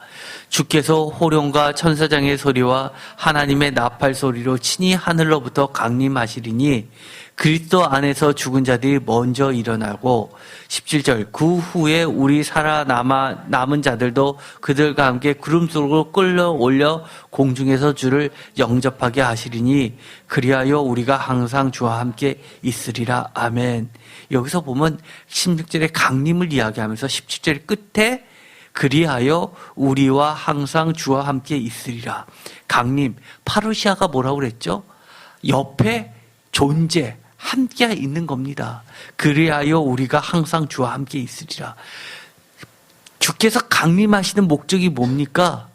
주께서 호령과 천사장의 소리와 하나님의 나팔 소리로 친히 하늘로부터 강림하시리니 그리스도 안에서 죽은 자들이 먼저 일어나고 17절 그 후에 우리 남은 자들도 그들과 함께 구름 속으로 끌어올려 공중에서 주를 영접하게 하시리니 그리하여 우리가 항상 주와 함께 있으리라. 아멘. 여기서 보면 16절에 강림을 이야기하면서 17절 끝에 그리하여 우리와 항상 주와 함께 있으리라. 강림, 파루시아가 뭐라고 그랬죠? 옆에 존재, 함께 있는 겁니다. 그리하여 우리가 항상 주와 함께 있으리라. 주께서 강림하시는 목적이 뭡니까?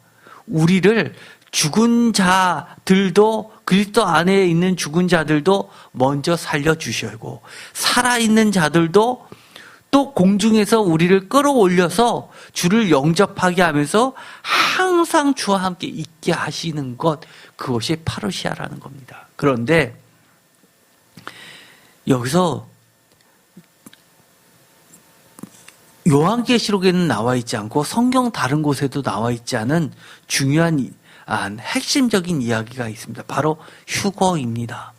우리를 죽은 자들도 그리스도 안에 있는 죽은 자들도 먼저 살려주시고 살아있는 자들도 또 공중에서 우리를 끌어올려서 주를 영접하게 하면서 항상 주와 함께 있게 하시는 것, 그것이 파루시아라는 겁니다. 그런데 여기서 요한계시록에는 나와 있지 않고 성경 다른 곳에도 나와 있지 않은 중요한 핵심적인 이야기가 있습니다. 바로 휴거입니다.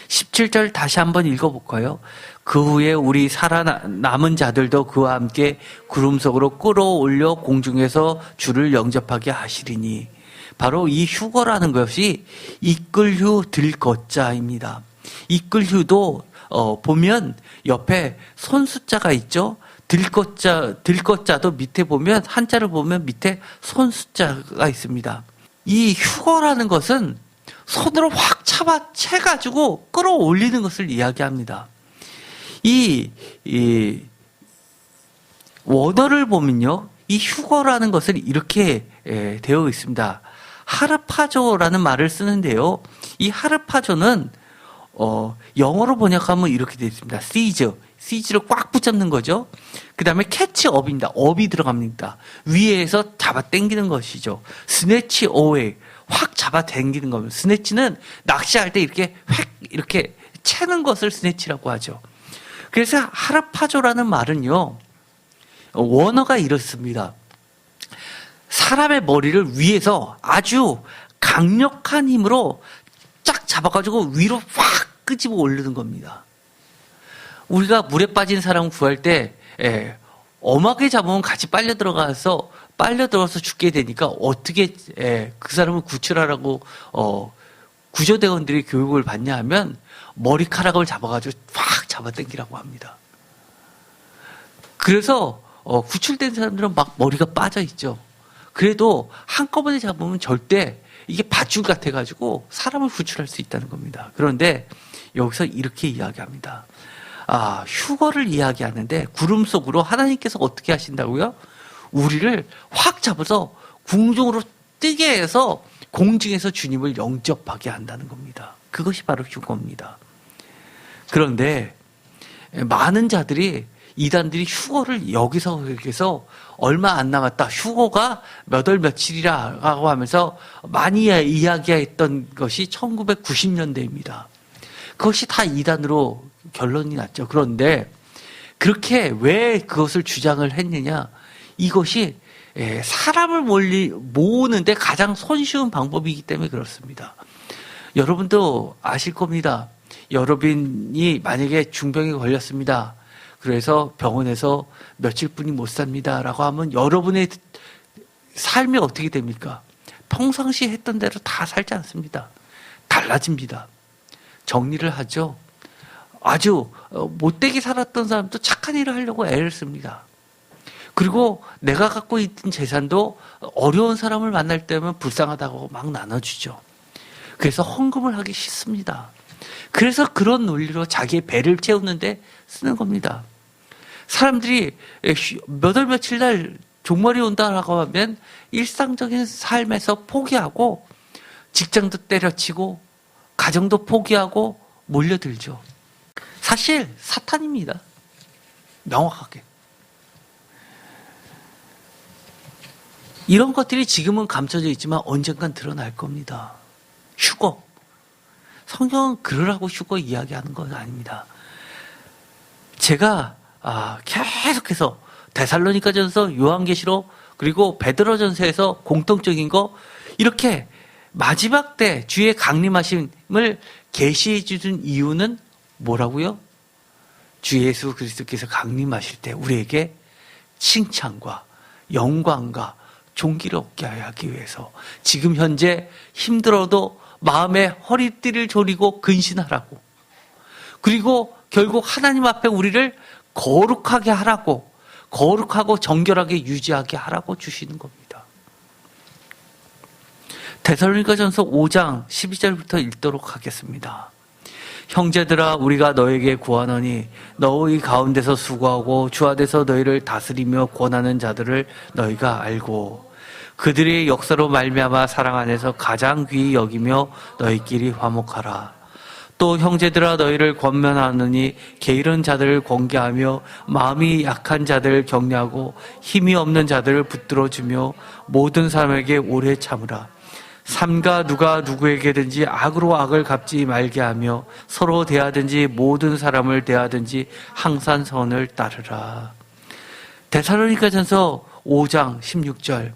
17절 다시 한번 읽어볼까요? 그 후에 우리 살아남은 자들도 그와 함께 구름 속으로 끌어올려 공중에서 주를 영접하게 하시리니, 바로 이 휴거라는 것이 이끌휴 들것자입니다. 이끌휴도 보면 옆에 손숫자가 있죠. 들것자도 밑에 보면 한자를 보면 밑에 손숫자가 있습니다. 이 휴거라는 것은 손으로 확 채가지고 끌어올리는 것을 이야기합니다. 이 원어를 보면요, 이 휴거라는 것을 이렇게 되어 있습니다. 하르파조라는 말을 쓰는데요. 이 하르파조는 영어로 번역하면 이렇게 되어 있습니다. 시즈를 꽉 붙잡는 거죠. 그 다음에 캐치업입니다. 업이 들어갑니다. 위에서 잡아 당기는 것이죠. 스네치 어웨이, 확 잡아 당기는 겁니다. 스네치는 낚시할 때 이렇게 채는 것을 스네치라고 하죠. 그래서 하르파조라는 말은요, 원어가 이렇습니다. 사람의 머리를 위에서 아주 강력한 힘으로 쫙 잡아가지고 위로 확 끄집어 올리는 겁니다. 우리가 물에 빠진 사람 구할 때 엄하게 잡으면 같이 빨려 들어가서 죽게 되니까 어떻게 그 사람을 구출하라고 구조대원들이 교육을 받냐 하면 머리카락을 잡아가지고 확 잡아당기라고 합니다. 그래서 구출된 사람들은 막 머리가 빠져 있죠. 그래도 한꺼번에 잡으면 절대 이게 밧줄 같아가지고 사람을 구출할 수 있다는 겁니다. 그런데 여기서 이렇게 이야기합니다. 휴거를 이야기하는데 구름 속으로 하나님께서 어떻게 하신다고요? 우리를 확 잡아서 궁중으로 뜨게 해서 공중에서 주님을 영접하게 한다는 겁니다. 그것이 바로 휴거입니다. 그런데 많은 자들이, 이단들이 휴거를 여기서 얼마 안 남았다, 휴거가 몇 월 며칠이라고 하면서 많이 이야기했던 것이 1990년대입니다. 그것이 다 이단으로 결론이 났죠. 그런데 그렇게 왜 그것을 주장을 했느냐? 이것이 사람을 모으는데 가장 손쉬운 방법이기 때문에 그렇습니다. 여러분도 아실 겁니다. 여러분이 만약에 중병에 걸렸습니다. 그래서 병원에서 며칠뿐이 못 삽니다 라고 하면 여러분의 삶이 어떻게 됩니까? 평상시 했던 대로 다 살지 않습니다. 달라집니다. 정리를 하죠. 아주 못되게 살았던 사람도 착한 일을 하려고 애를 씁니다. 그리고 내가 갖고 있던 재산도 어려운 사람을 만날 때면 불쌍하다고 막 나눠주죠. 그래서 헌금을 하기 싫습니다. 그래서 그런 논리로 자기의 배를 채우는데 쓰는 겁니다. 사람들이 몇 월 며칠 날 종말이 온다라고 하면 일상적인 삶에서 포기하고 직장도 때려치고 가정도 포기하고 몰려들죠. 사실 사탄입니다. 명확하게. 이런 것들이 지금은 감춰져 있지만 언젠간 드러날 겁니다. 휴거. 성경은 그러라고 휴거 이야기하는 건 아닙니다. 제가 계속해서 데살로니가전서, 요한계시록, 그리고 베드로전서에서 공통적인 거 이렇게 마지막 때 주의 강림하심을 계시해 주신 이유는 뭐라고요? 주 예수 그리스도께서 강림하실 때 우리에게 칭찬과 영광과 존귀를 얻게 하기 위해서 지금 현재 힘들어도 마음의 허리띠를 조리고 근신하라고, 그리고 결국 하나님 앞에 우리를 거룩하게 하라고, 거룩하고 정결하게 유지하게 하라고 주시는 겁니다. 데살로니가전서 5장 12절부터 읽도록 하겠습니다. 형제들아, 우리가 너에게 구하노니 너희 가운데서 수고하고 주 안에서 너희를 다스리며 권하는 자들을 너희가 알고 그들의 역사로 말미암아 사랑 안에서 가장 귀히 여기며 너희끼리 화목하라. 또 형제들아, 너희를 권면하느니 게으른 자들을 권계하며 마음이 약한 자들을 격려하고 힘이 없는 자들을 붙들어주며 모든 사람에게 오래 참으라. 삼가 누가 누구에게든지 악으로 악을 갚지 말게 하며 서로 대하든지 모든 사람을 대하든지 항상 선을 따르라. 데살로니가전서 5장 16절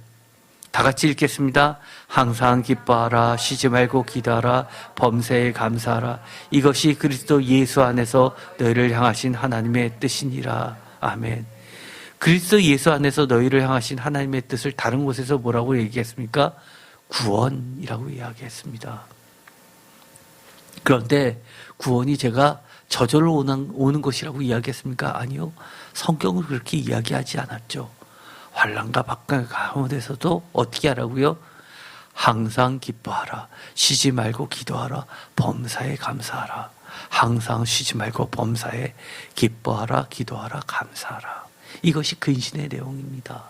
다 같이 읽겠습니다. 항상 기뻐하라, 쉬지 말고 기도하라, 범사에 감사하라. 이것이 그리스도 예수 안에서 너희를 향하신 하나님의 뜻이니라. 아멘. 그리스도 예수 안에서 너희를 향하신 하나님의 뜻을 다른 곳에서 뭐라고 얘기했습니까? 구원이라고 이야기했습니다. 그런데 구원이 제가 저절로 오는 것이라고 이야기했습니까? 아니요. 성경은 그렇게 이야기하지 않았죠. 환난과 박해 가운데서도 어떻게 하라고요? 항상 기뻐하라, 쉬지 말고 기도하라, 범사에 감사하라. 항상 쉬지 말고 범사에 기뻐하라, 기도하라, 감사하라. 이것이 근신의 내용입니다.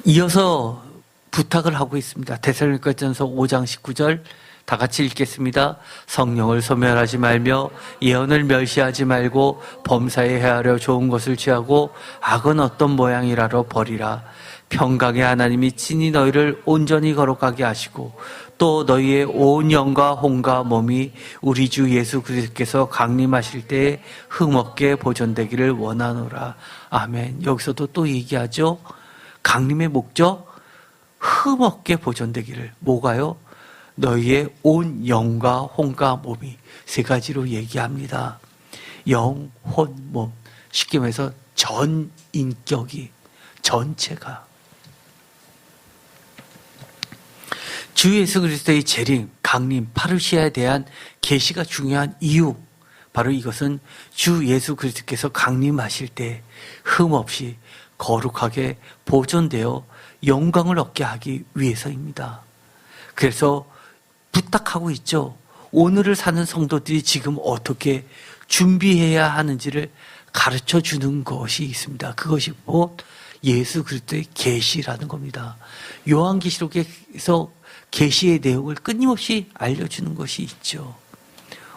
이어서 부탁을 하고 있습니다. 데살로니가전서 5장 19절 다 같이 읽겠습니다. 성령을 소멸하지 말며 예언을 멸시하지 말고 범사에 헤아려 좋은 것을 취하고 악은 어떤 모양이라로 버리라. 평강의 하나님이 친히 너희를 온전히 거룩하게 하시고 또 너희의 온 영과 혼과 몸이 우리 주 예수 그리스도께서 강림하실 때에 흠없게 보존되기를 원하노라. 아멘. 여기서도 또 얘기하죠. 강림의 목적, 흠없게 보존되기를. 뭐가요? 너희의 온 영과 혼과 몸이 세 가지로 얘기합니다. 영, 혼, 몸. 쉽게 말해서 전 인격이, 전체가. 주 예수 그리스도의 재림, 강림, 파르시아에 대한 계시가 중요한 이유, 바로 이것은 주 예수 그리스도께서 강림하실 때 흠없이 거룩하게 보존되어 영광을 얻게 하기 위해서입니다. 그래서 부탁하고 있죠. 오늘을 사는 성도들이 지금 어떻게 준비해야 하는지를 가르쳐 주는 것이 있습니다. 그것이 곧 예수 그리스도의 계시라는 겁니다. 요한계시록에서 계시의 내용을 끊임없이 알려주는 것이 있죠.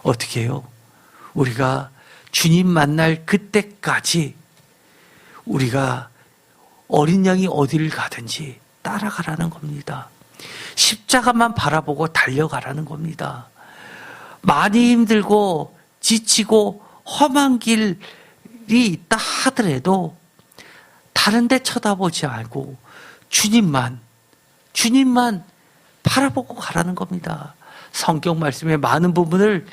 어떻게 해요? 우리가 주님 만날 그때까지 우리가 어린 양이 어디를 가든지 따라가라는 겁니다. 십자가만 바라보고 달려가라는 겁니다. 많이 힘들고 지치고 험한 길이 있다 하더라도 다른 데 쳐다보지 말고 주님만 바라보고 가라는 겁니다. 성경 말씀의 많은 부분을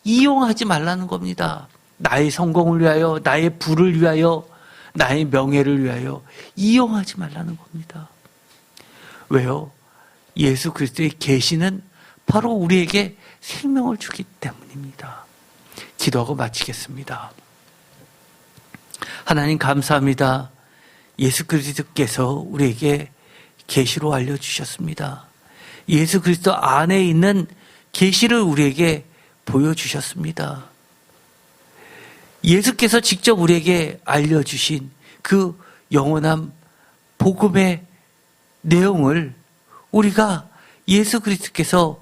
이용하지 말라는 겁니다. 나의 성공을 위하여, 나의 부를 위하여, 나의 명예를 위하여 이용하지 말라는 겁니다. 왜요? 예수 그리스도의 계시는 바로 우리에게 생명을 주기 때문입니다. 기도하고 마치겠습니다. 하나님 감사합니다. 예수 그리스도께서 우리에게 계시로 알려주셨습니다. 예수 그리스도 안에 있는 계시를 우리에게 보여주셨습니다. 예수께서 직접 우리에게 알려주신 그 영원한 복음의 내용을 우리가 예수 그리스도께서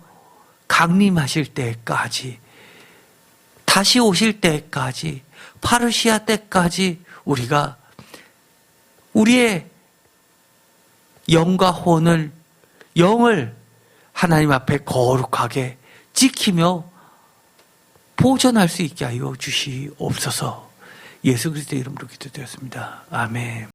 강림하실 때까지, 다시 오실 때까지, 파르시아 때까지 우리가 우리의 영과 혼을, 영을 하나님 앞에 거룩하게 지키며 보존할 수 있게 하여 주시옵소서. 예수 그리스도의 이름으로 기도드렸습니다. 아멘.